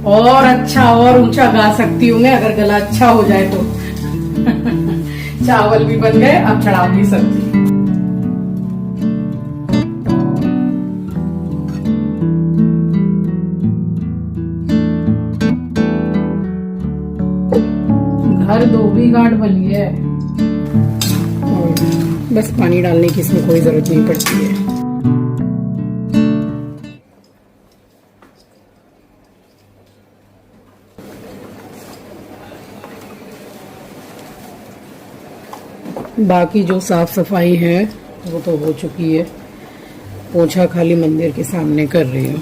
और अच्छा और ऊंचा गा सकती हूँ मैं अगर गला अच्छा हो जाए तो। चावल भी बन गए, अब चढ़ाऊंगी सब्जी। घर धोबी घाट बनी है, बस पानी डालने की इसमें कोई जरूरत नहीं पड़ती है। बाकी जो साफ सफाई है वो तो हो चुकी है, पोछा खाली मंदिर के सामने कर रही हूँ।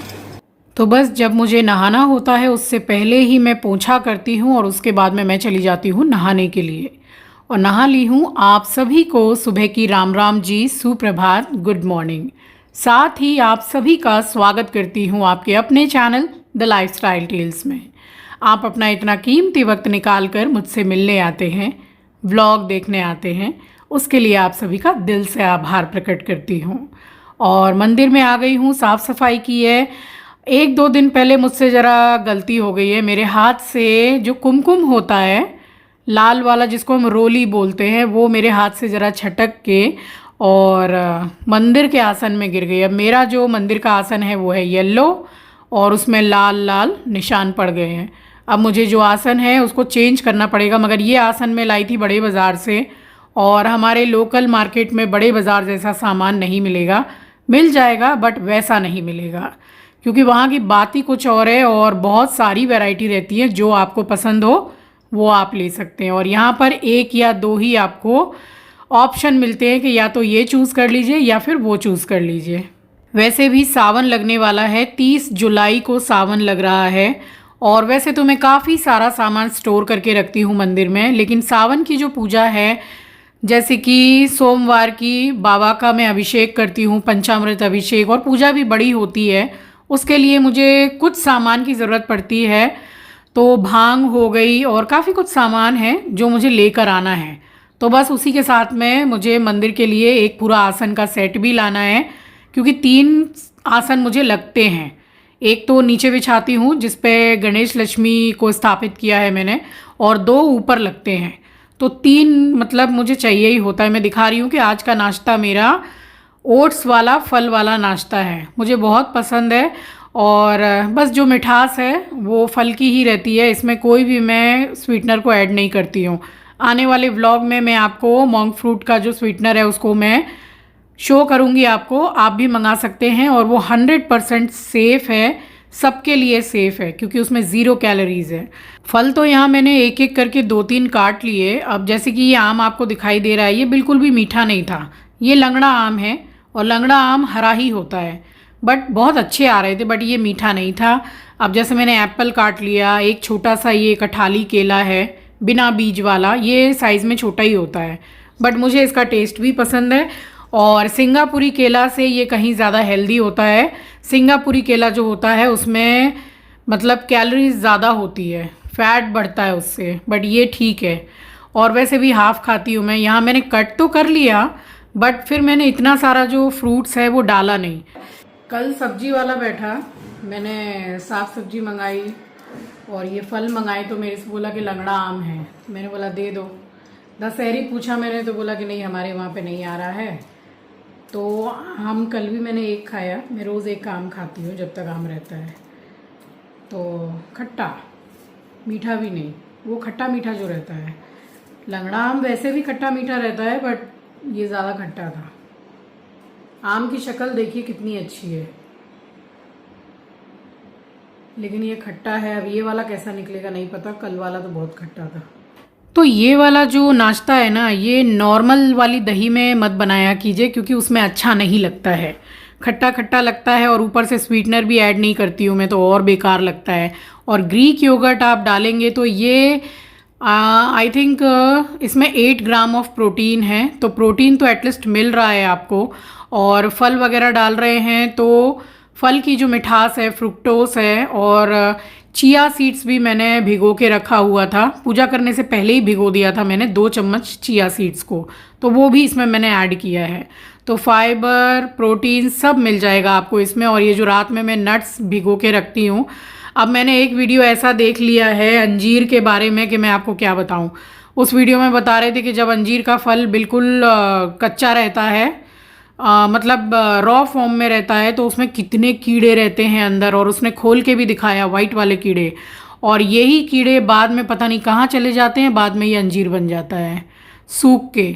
तो बस जब मुझे नहाना होता है उससे पहले ही मैं पोछा करती हूँ और उसके बाद में मैं चली जाती हूँ नहाने के लिए। और नहा ली हूँ। आप सभी को सुबह की राम राम जी, सुप्रभात, गुड मॉर्निंग। साथ ही आप सभी का स्वागत करती हूँ आपके अपने चैनल द लाइफस्टाइल टेल्स में। आप अपना इतना कीमती वक्त निकाल कर मुझसे मिलने आते हैं, व्लॉग देखने आते हैं, उसके लिए आप सभी का दिल से आभार प्रकट करती हूँ। और मंदिर में आ गई हूँ, साफ़ सफाई की है। 1-2 दिन पहले मुझसे ज़रा गलती हो गई है, मेरे हाथ से जो कुमकुम होता है लाल वाला जिसको हम रोली बोलते हैं, वो मेरे हाथ से ज़रा छटक के और मंदिर के आसन में गिर गई। अब मेरा जो मंदिर का आसन है वो है येलो और उसमें लाल लाल निशान पड़ गए हैं। अब मुझे जो आसन है उसको चेंज करना पड़ेगा, मगर ये आसन मैं लाई थी बड़े बाज़ार से और हमारे लोकल मार्केट में बड़े बाज़ार जैसा सामान नहीं मिलेगा। मिल जाएगा बट वैसा नहीं मिलेगा, क्योंकि वहाँ की बात ही कुछ और है और बहुत सारी वैरायटी रहती है। जो आपको पसंद हो वो आप ले सकते हैं। और यहाँ पर 1 या 2 ही आपको ऑप्शन मिलते हैं कि या तो ये चूज़ कर लीजिए या फिर वो चूज़ कर लीजिए। वैसे भी सावन लगने वाला है, 30 जुलाई को सावन लग रहा है। और वैसे तो मैं काफ़ी सारा सामान स्टोर करके रखती हूँ मंदिर में, लेकिन सावन की जो पूजा है, जैसे कि सोमवार की बाबा का मैं अभिषेक करती हूँ, पंचामृत अभिषेक, और पूजा भी बड़ी होती है, उसके लिए मुझे कुछ सामान की ज़रूरत पड़ती है। तो भांग हो गई और काफ़ी कुछ सामान है जो मुझे लेकर आना है। तो बस उसी के साथ में मुझे मंदिर के लिए एक पूरा आसन का सेट भी लाना है, क्योंकि 3 आसन मुझे लगते हैं। एक तो नीचे बिछाती हूँ जिस पे गणेश लक्ष्मी को स्थापित किया है मैंने, और 2 ऊपर लगते हैं। तो 3 मतलब मुझे चाहिए ही होता है। मैं दिखा रही हूँ कि आज का नाश्ता मेरा ओट्स वाला फल वाला नाश्ता है, मुझे बहुत पसंद है। और बस जो मिठास है वो फल की ही रहती है, इसमें कोई भी मैं स्वीटनर को ऐड नहीं करती हूँ। आने वाले व्लॉग में मैं आपको मॉन्क फ्रूट का जो स्वीटनर है उसको मैं शो करूँगी आपको, आप भी मंगा सकते हैं। और वो 100% सेफ़ है, सबके लिए सेफ़ है, क्योंकि उसमें 0 कैलोरीज़ है। फल तो यहाँ मैंने एक एक करके 2-3 काट लिए। अब जैसे कि ये आम आपको दिखाई दे रहा है, ये बिल्कुल भी मीठा नहीं था, ये लंगड़ा आम है और लंगड़ा आम हरा ही होता है, बट बहुत अच्छे आ रहे थे, बट ये मीठा नहीं था। अब जैसे मैंने एप्पल काट लिया, एक छोटा सा ये कठाली केला है बिना बीज वाला, ये साइज़ में छोटा ही होता है, बट मुझे इसका टेस्ट भी पसंद है। और सिंगापुरी केला से ये कहीं ज़्यादा हेल्दी होता है। सिंगापुरी केला जो होता है उसमें मतलब कैलोरीज ज़्यादा होती है, फैट बढ़ता है उससे, बट ये ठीक है। और वैसे भी हाफ़ खाती हूँ मैं। यहाँ मैंने कट तो कर लिया, बट फिर मैंने इतना सारा जो फ्रूट्स है वो डाला नहीं। कल सब्जी वाला बैठा, मैंने साफ़ सब्जी मंगाई और ये फल मंगाए, तो मेरे से बोला कि लंगड़ा आम है। मैंने बोला दे दो। दशहरी पूछा मैंने, तो बोला कि नहीं हमारे वहाँ पे नहीं आ रहा है। तो आम कल भी मैंने एक खाया, मैं रोज़ एक आम खाती हूँ जब तक आम रहता है। तो खट्टा मीठा भी नहीं, वो खट्टा मीठा जो रहता है। लंगड़ा आम वैसे भी खट्टा मीठा रहता है, बट ये ज़्यादा खट्टा था। आम की शक्ल देखिए कितनी अच्छी है, लेकिन ये खट्टा है। अब ये वाला कैसा निकलेगा नहीं पता, कल वाला तो बहुत खट्टा था। तो ये वाला जो नाश्ता है ना, ये नॉर्मल वाली दही में मत बनाया कीजिए, क्योंकि उसमें अच्छा नहीं लगता है, खट्टा खट्टा लगता है। और ऊपर से स्वीटनर भी ऐड नहीं करती हूँ मैं, तो और बेकार लगता है। और ग्रीक योगर्ट आप डालेंगे तो ये आई थिंक इसमें 8 ग्राम ऑफ प्रोटीन है, तो प्रोटीन तो एटलीस्ट मिल रहा है आपको। और फल वगैरह डाल रहे हैं तो फल की जो मिठास है, फ्रुक्टोस है। और चिया सीड्स भी मैंने भिगो के रखा हुआ था, पूजा करने से पहले ही भिगो दिया था मैंने 2 चम्मच चिया सीड्स को, तो वो भी इसमें मैंने ऐड किया है। तो फाइबर, प्रोटीन सब मिल जाएगा आपको इसमें। और ये जो रात में मैं नट्स भिगो के रखती हूँ, अब मैंने एक वीडियो ऐसा देख लिया है अंजीर के बारे में कि मैं आपको क्या बताऊं। उस वीडियो में बता रहे थे कि जब अंजीर का फल बिल्कुल कच्चा रहता है, मतलब रॉ फॉर्म में रहता है, तो उसमें कितने कीड़े रहते हैं अंदर, और उसने खोल के भी दिखाया वाइट वाले कीड़े। और यही कीड़े बाद में पता नहीं कहाँ चले जाते हैं, बाद में ये अंजीर बन जाता है सूख के।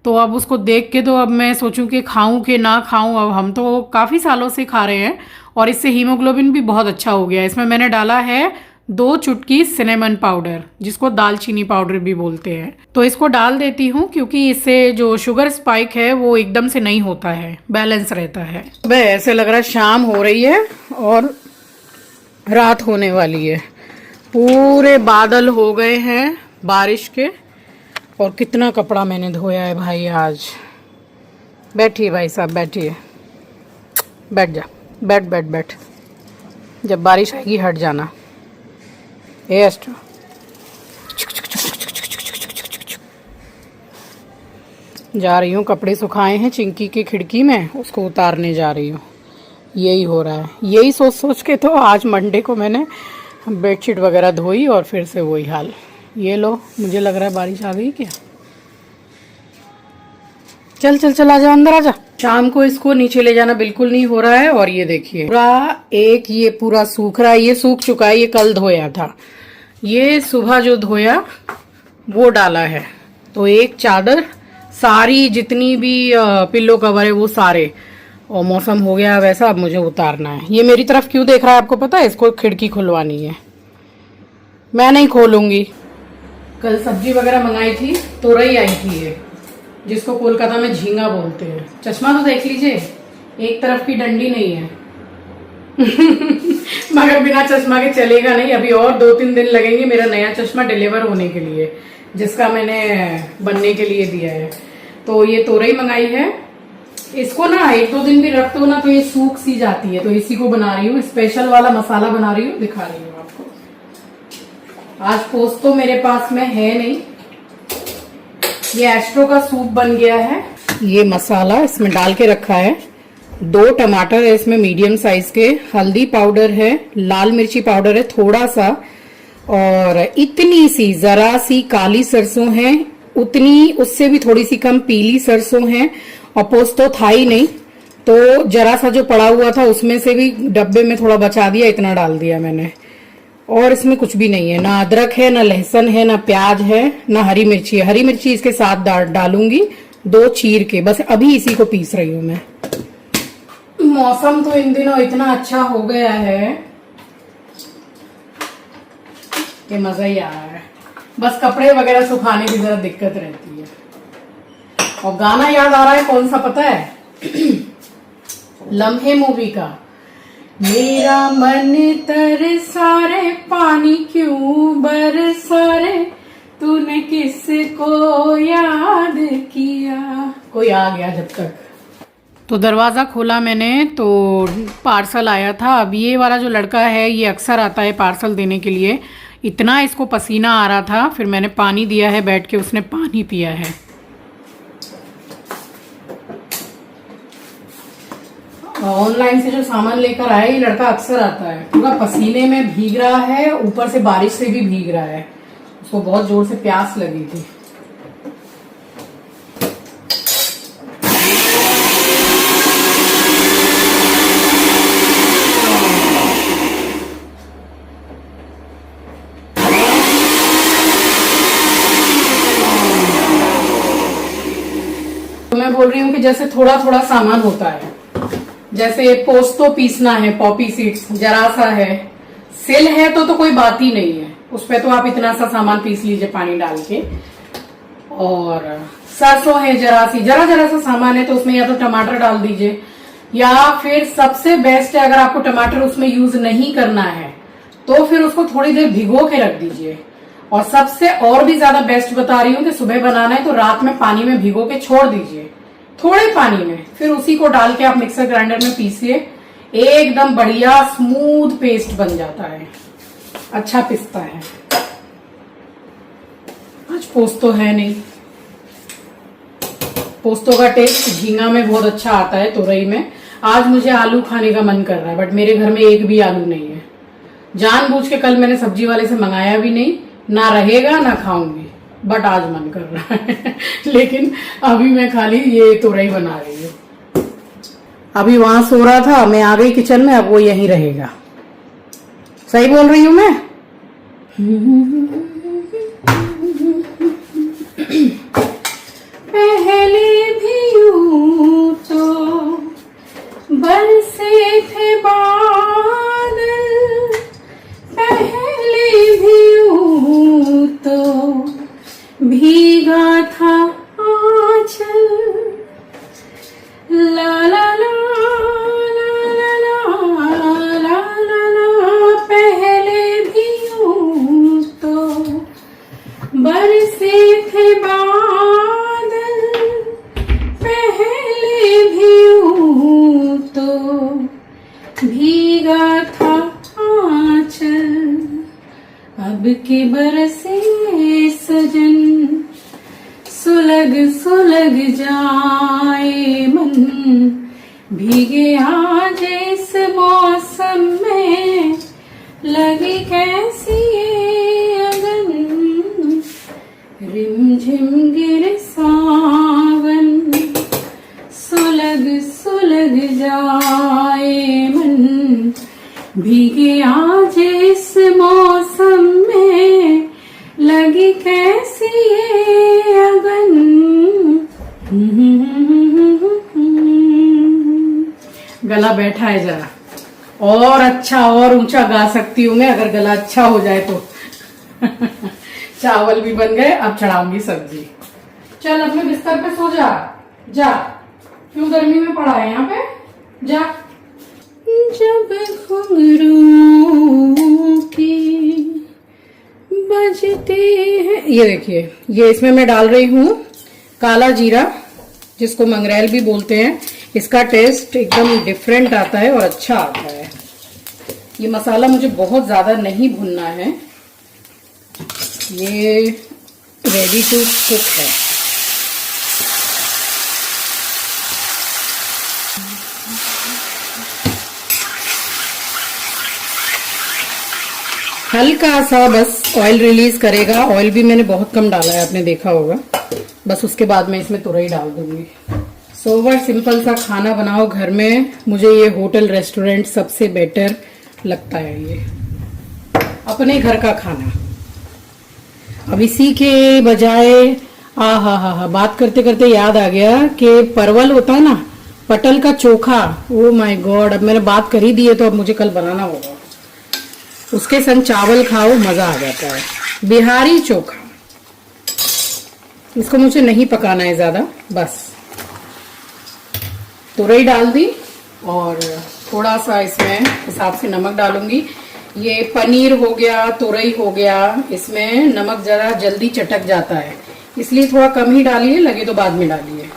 तो अब उसको देख के तो अब मैं सोचूं कि खाऊं कि ना खाऊं। अब हम तो काफ़ी सालों से खा रहे हैं और इससे हीमोग्लोबिन भी बहुत अच्छा हो गया है। इसमें मैंने डाला है 2 चुटकी सिनेमन पाउडर, जिसको दालचीनी पाउडर भी बोलते हैं। तो इसको डाल देती हूँ क्योंकि इससे जो शुगर स्पाइक है वो एकदम से नहीं होता है, बैलेंस रहता है। वह ऐसे लग रहा है शाम हो रही है और रात होने वाली है। पूरे बादल हो गए हैं बारिश के। और कितना कपड़ा मैंने धोया है भाई आज। बैठिए भाई साहब, बैठिए, बैठ जा, बैठ बैठ बैठ। जब बारिश आएगी हट जाना। ए एस्ट्रो, जा रही हूँ, कपड़े सुखाए हैं चिंकी की खिड़की में, उसको उतारने जा रही हूँ। यही हो रहा है। यही सोच सोच के तो आज मंडे को मैंने बेडशीट वगैरह धोई और फिर से वही हाल। ये लो, मुझे लग रहा है बारिश आ गई क्या। चल चल चल, आजा अंदर आजा। शाम को इसको नीचे ले जाना बिल्कुल नहीं हो रहा है। और ये देखिए पूरा एक, ये पूरा सूख रहा है, ये सूख चुका है, ये कल धोया था। ये सुबह जो धोया वो डाला है। तो एक चादर, सारी जितनी भी पिल्लो कवर है वो सारे। और मौसम हो गया वैसा, अब मुझे उतारना है। ये मेरी तरफ क्यों देख रहा है आपको पता है? इसको खिड़की खुलवानी है। मैं नहीं खोलूंगी। कल सब्जी वगैरह मंगाई थी, तोरई आई थी ये, जिसको कोलकाता में झींगा बोलते हैं। चश्मा तो देख लीजिए, एक तरफ की डंडी नहीं है। मगर बिना चश्मा के चलेगा नहीं। अभी और 2-3 दिन लगेंगे मेरा नया चश्मा डिलीवर होने के लिए, जिसका मैंने बनने के लिए दिया है। तो ये तोरई मंगाई है। इसको ना 1-2 दिन भी रख दो ना तो ये सूख सी जाती है। तो इसी को बना रही हूँ, स्पेशल वाला मसाला बना रही हूँ, दिखा रही हूँ आपको। आज पोस्ट तो मेरे पास में है नहीं। ये एस्ट्रो का सूप बन गया है। ये मसाला इसमें डाल के रखा है। 2 टमाटर है इसमें मीडियम साइज के, हल्दी पाउडर है, लाल मिर्ची पाउडर है थोड़ा सा, और इतनी सी जरा सी काली सरसों है, उतनी उससे भी थोड़ी सी कम पीली सरसों है। और पोस्त तो था ही नहीं, तो जरा सा जो पड़ा हुआ था उसमें से भी डब्बे में थोड़ा बचा दिया, इतना डाल दिया मैंने। और इसमें कुछ भी नहीं है, ना अदरक है, ना लहसुन है, ना प्याज है, ना हरी मिर्ची है। हरी मिर्ची इसके साथ डालूंगी 2 चीर के। बस अभी इसी को पीस रही हूँ मैं। मौसम तो इन दिनों इतना अच्छा हो गया है कि मजा ही आ रहा है। बस कपड़े वगैरह सुखाने की जरा दिक्कत रहती है। और गाना याद आ रहा है, कौन सा पता है? लम्हे मूवी का। मेरा मन तरसा रे, पानी क्यों बरसा रे, तूने किसको याद किया। कोई आ गया जब तक। तो दरवाज़ा खोला मैंने तो पार्सल आया था। अब ये वाला जो लड़का है ये अक्सर आता है पार्सल देने के लिए। इतना इसको पसीना आ रहा था, फिर मैंने पानी दिया है बैठ के, उसने पानी पिया है। ऑनलाइन से जो सामान लेकर आया, ये लड़का अक्सर आता है, पूरा पसीने में भीग रहा है, ऊपर से बारिश से भी भीग रहा है। उसको बहुत जोर से प्यास लगी थी। तो मैं बोल रही हूँ कि जैसे थोड़ा थोड़ा सामान होता है, जैसे पोस्तो पीसना है, पॉपी सीड्स जरा सा है, सिल है तो कोई बात ही नहीं है, उस पे तो आप इतना सा सामान पीस लीजिए पानी डाल के। और सरसों है जरा सा सामान है तो उसमें या तो टमाटर डाल दीजिए, या फिर सबसे बेस्ट है अगर आपको टमाटर उसमें यूज नहीं करना है तो फिर उसको थोड़ी देर भिगो के रख दीजिए। और सबसे और भी ज्यादा बेस्ट बता रही हूँ कि सुबह बनाना है तो रात में पानी में भिगो के छोड़ दीजिए, थोड़े पानी में, फिर उसी को डाल के आप मिक्सर ग्राइंडर में पीसिए, एकदम बढ़िया स्मूथ पेस्ट बन जाता है, अच्छा पिसता है। आज पोस्तो है नहीं, पोस्तो का टेस्ट झींगा में बहुत अच्छा आता है, तोरई में। आज मुझे आलू खाने का मन कर रहा है बट मेरे घर में एक भी आलू नहीं है, जानबूझ के कल मैंने सब्जी वाले से मंगाया भी नहीं, ना रहेगा ना खाऊंगी, बट आज मन कर रहा है लेकिन अभी मैं खाली ये तोरई बना रही हूँ। अभी वहां सो रहा था, मैं आ गई किचन में, अब वो यहीं रहेगा। सही बोल रही हूँ मैं? पहले भी यूं तो बरसे थे बादल, पहले भी यूं तो भीगा था आंचल, ला ला ला ला ला ला ला ला, पहले भी यूं तो बरसे थे बादल, पहले भी यूं तो भीगा था आंचल, अब के बरसे सजन सुलग सुलग जाए मन, भीगे आज इस मौसम में लगी कैसी ये अगन, रिमझिम गिरे सावन सुलग सुलग जाए मन, भीगे आज इस मौसम में लगी कैसी ये अगन। गला बैठा है जरा, और अच्छा और ऊंचा गा सकती हूँ मैं अगर गला अच्छा हो जाए तो चावल भी बन गए, अब चढ़ाऊंगी सब्जी। चल अपने बिस्तर पे सो जा, जा, क्यों गर्मी में पड़ा है यहाँ पे, जा। जब घुंघरू की बजते हैं, ये देखिए, ये इसमें मैं डाल रही हूँ काला जीरा, जिसको मंगरेल भी बोलते हैं। इसका टेस्ट एकदम डिफरेंट आता है और अच्छा आता है। ये मसाला मुझे बहुत ज्यादा नहीं भुनना है, ये रेडी टू कुक है। हल्का सा बस ऑयल रिलीज करेगा, ऑयल भी मैंने बहुत कम डाला है, आपने देखा होगा। बस उसके बाद मैं इसमें तुरई डाल दूंगी। सोवर सिंपल सा खाना बनाओ घर में, मुझे ये होटल रेस्टोरेंट सबसे बेटर लगता है। ये अपने घर का खाना। अब इसी के बजाय हा बात करते करते याद आ गया कि परवल होता है ना, पटल का चोखा, ओ माय गॉड, अब मैंने बात कर ही दी है तो अब मुझे कल बनाना होगा। उसके संग चावल खाओ, मजा आ जाता है। बिहारी चोखा, इसको मुझे नहीं पकाना है ज्यादा, बस तुरई डाल दी और थोड़ा सा इसमें हिसाब से नमक डालूंगी। ये पनीर हो गया, तुरई हो गया, इसमें नमक जरा जल्दी चटक जाता है, इसलिए थोड़ा कम ही डालिए, लगे तो बाद में डालिए।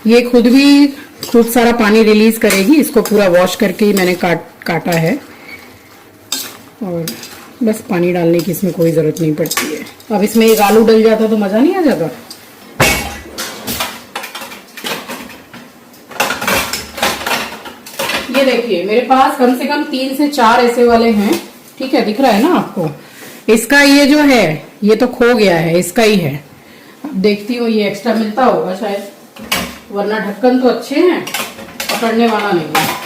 ये खुद भी खूब सारा पानी रिलीज करेगी, इसको पूरा वॉश करके ही मैंने काटा है और बस पानी डालने की इसमें कोई जरूरत नहीं पड़ती है। अब इसमें एक आलू डल जाता तो मजा नहीं आ जाता। ये देखिए मेरे पास कम से कम 3 से 4 ऐसे वाले हैं, ठीक है, दिख रहा है ना आपको। इसका ये जो है ये तो खो गया है, इसका ही है। अब देखती हूँ ये एक्स्ट्रा मिलता होगा शायद, वरना ढक्कन तो अच्छे हैं, पकड़ने वाला नहीं है।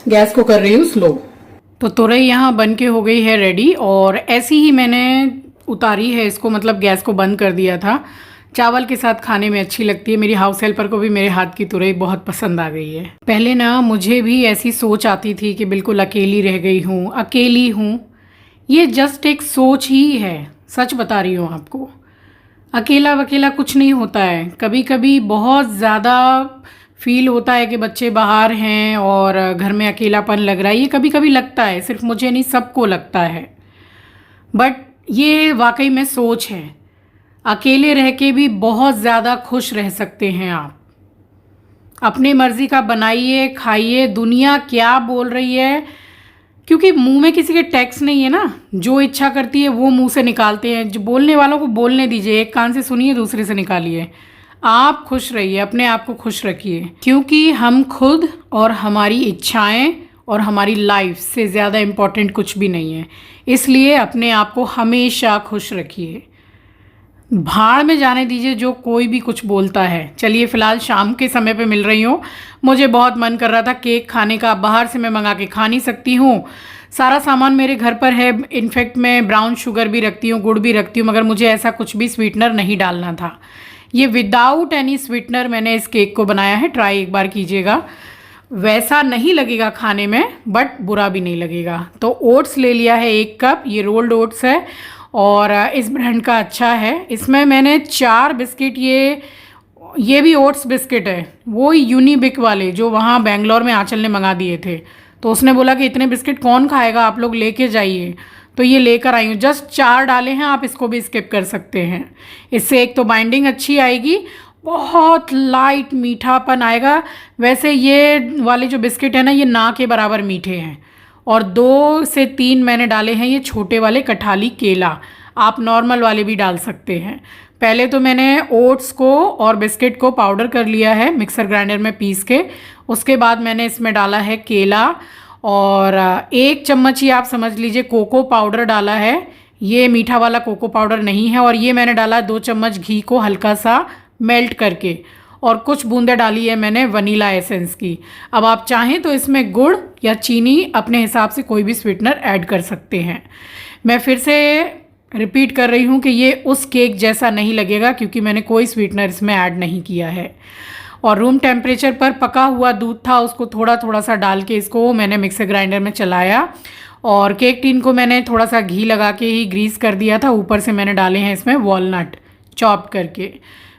गैस को कर रही हूँ स्लो। तो तुरई यहाँ बन के हो गई है रेडी, और ऐसी ही मैंने उतारी है इसको, मतलब गैस को बंद कर दिया था। चावल के साथ खाने में अच्छी लगती है। मेरी हाउस हेल्पर को भी मेरे हाथ की तुरई बहुत पसंद आ गई है। पहले ना मुझे भी ऐसी सोच आती थी कि बिल्कुल अकेली रह गई हूँ, अकेली हूँ। ये जस्ट एक सोच ही है, सच बता रही हूँ आपको। अकेला वकेला कुछ नहीं होता है। कभी कभी बहुत ज़्यादा फील होता है कि बच्चे बाहर हैं और घर में अकेलापन लग रहा है। ये कभी कभी लगता है, सिर्फ मुझे नहीं, सबको लगता है। बट ये वाकई में सोच है। अकेले रह के भी बहुत ज़्यादा खुश रह सकते हैं आप। अपनी मर्ज़ी का बनाइए, खाइए, दुनिया क्या बोल रही है, क्योंकि मुंह में किसी के टैक्स नहीं है ना। जो इच्छा करती है वो मुंह से निकालते हैं। जो बोलने वालों को बोलने दीजिए, एक कान से सुनिए, दूसरे से निकालिए। आप खुश रहिए, अपने आप को खुश रखिए, क्योंकि हम खुद और हमारी इच्छाएं और हमारी लाइफ से ज़्यादा इम्पोर्टेंट कुछ भी नहीं है। इसलिए अपने आप को हमेशा खुश रखिए। भाड़ में जाने दीजिए जो कोई भी कुछ बोलता है। चलिए फ़िलहाल शाम के समय पे मिल रही हूँ। मुझे बहुत मन कर रहा था केक खाने का, बाहर से मैं मंगा के खा नहीं सकती हूँ। सारा सामान मेरे घर पर है, इनफैक्ट मैं ब्राउन शुगर भी रखती हूँ, गुड़ भी रखती हूँ, मगर मुझे ऐसा कुछ भी स्वीटनर नहीं डालना था। ये विदाउट एनी स्वीटनर मैंने इस केक को बनाया है, ट्राई एक बार कीजिएगा। वैसा नहीं लगेगा खाने में, बट बुरा भी नहीं लगेगा। तो ओट्स ले लिया है 1 कप, ये रोल्ड ओट्स है और इस ब्रांड का अच्छा है। इसमें मैंने 4 बिस्किट, ये भी ओट्स बिस्किट है, वो यूनिबिक वाले जो वहाँ बेंगलोर में आंचल ने मंगा दिए थे। तो उसने बोला कि इतने बिस्किट कौन खाएगा, आप लोग लेके जाइए, तो ये लेकर आई हूँ। जस्ट 4 डाले हैं, आप इसको भी स्किप कर सकते हैं। इससे एक तो बाइंडिंग अच्छी आएगी, बहुत लाइट मीठापन आएगा। वैसे ये वाले जो बिस्किट है ना, ये ना के बराबर मीठे हैं। और 2 से 3 मैंने डाले हैं ये छोटे वाले कठाली केला, आप नॉर्मल वाले भी डाल सकते हैं। पहले तो मैंने ओट्स को और बिस्किट को पाउडर कर लिया है मिक्सर ग्राइंडर में पीस के। उसके बाद मैंने इसमें डाला है केला और 1 चम्मच ही आप समझ लीजिए कोको पाउडर डाला है। ये मीठा वाला कोको पाउडर नहीं है। और ये मैंने डाला 2 चम्मच घी को हल्का सा मेल्ट करके, और कुछ बूंदें डाली है मैंने वनीला एसेंस की। अब आप चाहें तो इसमें गुड़ या चीनी अपने हिसाब से कोई भी स्वीटनर ऐड कर सकते हैं। मैं फिर से रिपीट कर रही हूँ कि ये उस केक जैसा नहीं लगेगा, क्योंकि मैंने कोई स्वीटनर इसमें ऐड नहीं किया है। और रूम टेम्परेचर पर पका हुआ दूध था, उसको थोड़ा थोड़ा सा डाल के इसको मैंने मिक्सर ग्राइंडर में चलाया। और केक टिन को मैंने थोड़ा सा घी लगा के ही ग्रीस कर दिया था। ऊपर से मैंने डाले हैं इसमें वॉलनट चॉप करके।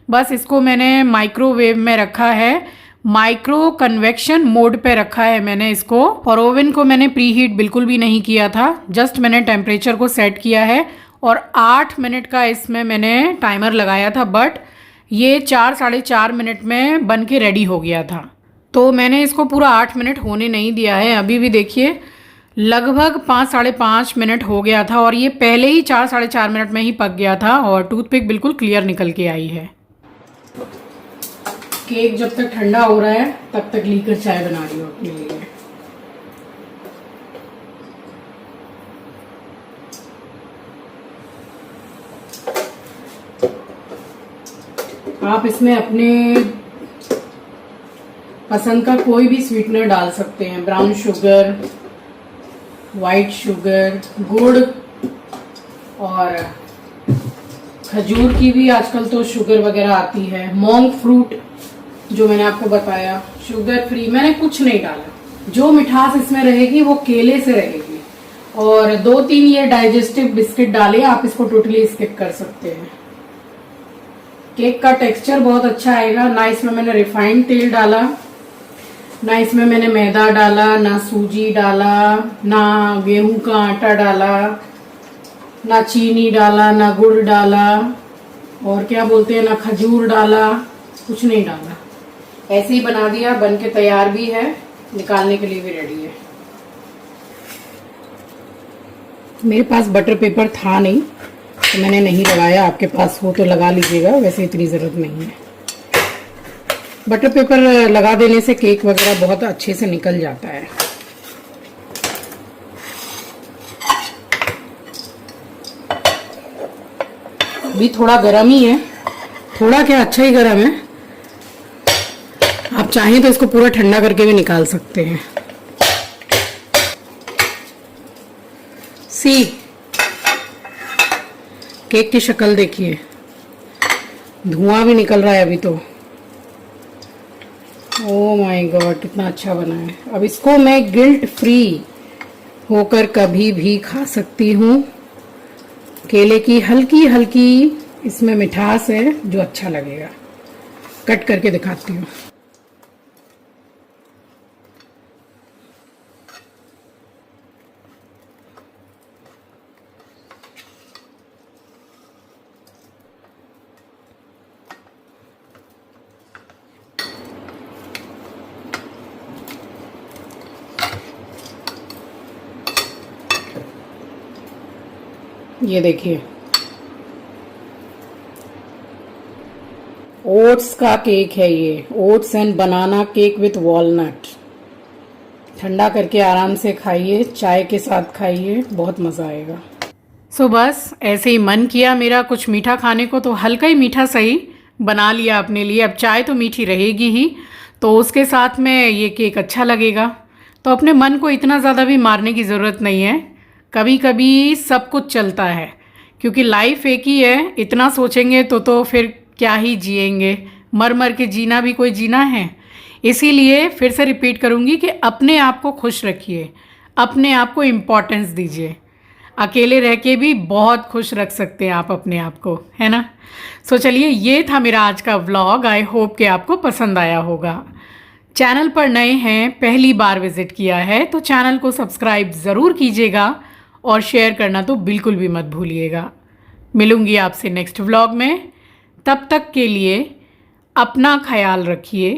बस इसको मैंने माइक्रोवेव में रखा है, माइक्रो कन्वेक्शन मोड पे रखा है मैंने इसको। और ओवन को मैंने प्री हीट बिल्कुल भी नहीं किया था, जस्ट मैंने टेम्परेचर को सेट किया है। और 8 मिनट का इसमें मैंने टाइमर लगाया था, बट ये 4 साढ़े 4 मिनट में बन के रेडी हो गया था। तो मैंने इसको पूरा 8 मिनट होने नहीं दिया है। अभी भी देखिए लगभग 5 साढ़े 5 मिनट हो गया था, और ये पहले ही 4 साढ़े 4 मिनट में ही पक गया था और टूथपिक बिल्कुल क्लियर निकल के आई है। केक जब तक ठंडा हो रहा है तब तक लीकर चाय बना रही हूँ अपने लिए। आप इसमें अपने पसंद का कोई भी स्वीटनर डाल सकते हैं, ब्राउन शुगर, वाइट शुगर, गुड़, और खजूर की भी आजकल तो शुगर वगैरह आती है। मोंग फ्रूट जो मैंने आपको बताया, शुगर फ्री, मैंने कुछ नहीं डाला। जो मिठास इसमें रहेगी वो केले से रहेगी। और 2-3 ये डाइजेस्टिव बिस्किट डाले, आप इसको टोटली स्किप कर सकते हैं। केक का टेक्सचर बहुत अच्छा आएगा। ना इसमें मैंने रिफाइंड तेल डाला, ना इसमें मैंने मैदा डाला, ना सूजी डाला, ना गेहूं का आटा डाला, ना चीनी डाला, ना गुड़ डाला, और क्या बोलते हैं, ना खजूर डाला, कुछ नहीं डाला। ऐसे ही बना दिया, बन के तैयार भी है, निकालने के लिए भी रेडी है। मेरे पास बटर पेपर था नहीं तो मैंने नहीं लगाया, आपके पास हो तो लगा लीजिएगा, वैसे इतनी ज़रूरत नहीं है। बटर पेपर लगा देने से केक वगैरह बहुत अच्छे से निकल जाता है। भी थोड़ा गर्म ही है, थोड़ा क्या अच्छा ही गर्म है। आप चाहें तो इसको पूरा ठंडा करके भी निकाल सकते हैं। सी केक की शक्ल देखिए, धुआं भी निकल रहा है अभी तो। ओह माय गॉड, कितना अच्छा बना है। अब इसको मैं गिल्ट फ्री होकर कभी भी खा सकती हूँ। केले की हल्की हल्की इसमें मिठास है जो अच्छा लगेगा। कट करके दिखाती हूँ। ये देखिए ओट्स का केक है ये, oats and banana cake with walnut. ठंडा करके आराम से खाइए, चाय के साथ खाइए, बहुत मज़ा आएगा। सो बस ऐसे ही मन किया मेरा कुछ मीठा खाने को, तो हल्का ही मीठा सही बना लिया अपने लिए। अब चाय तो मीठी रहेगी ही, तो उसके साथ में ये केक अच्छा लगेगा। तो अपने मन को इतना ज़्यादा भी मारने की ज़रूरत नहीं है, कभी कभी सब कुछ चलता है, क्योंकि लाइफ एक ही है। इतना सोचेंगे तो फिर क्या ही जिएंगे, मर मर के जीना भी कोई जीना है। इसीलिए फिर से रिपीट करूँगी कि अपने आप को खुश रखिए, अपने आप को इम्पोर्टेंस दीजिए। अकेले रह के भी बहुत खुश रख सकते हैं आप अपने आप को, है ना। सो चलिए, ये था मेरा आज का व्लॉग। आई होप कि आपको पसंद आया होगा। चैनल पर नए हैं, पहली बार विज़िट किया है, तो चैनल को सब्सक्राइब ज़रूर कीजिएगा और शेयर करना तो बिल्कुल भी मत भूलिएगा। मिलूँगी आपसे नेक्स्ट व्लॉग में, तब तक के लिए अपना ख्याल रखिए,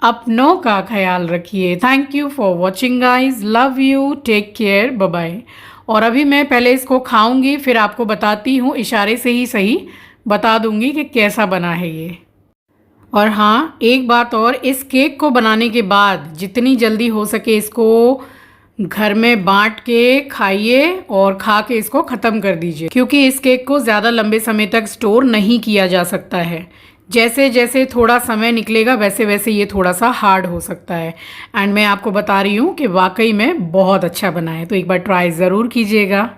अपनों का ख्याल रखिए। Thank you for watching guys, love you, take care, bye bye. और अभी मैं पहले इसको खाऊंगी, फिर आपको बताती हूँ, इशारे से ही सही बता दूंगी कि कैसा बना है ये। और हाँ, एक बात और, इस केक को बनाने के बाद जितनी जल्दी हो सके इसको घर में बांट के खाइए और खा के इसको ख़त्म कर दीजिए, क्योंकि इस केक को ज़्यादा लंबे समय तक स्टोर नहीं किया जा सकता है। जैसे जैसे थोड़ा समय निकलेगा वैसे वैसे ये थोड़ा सा हार्ड हो सकता है। एंड मैं आपको बता रही हूँ कि वाकई में बहुत अच्छा बना है, तो एक बार ट्राई ज़रूर कीजिएगा।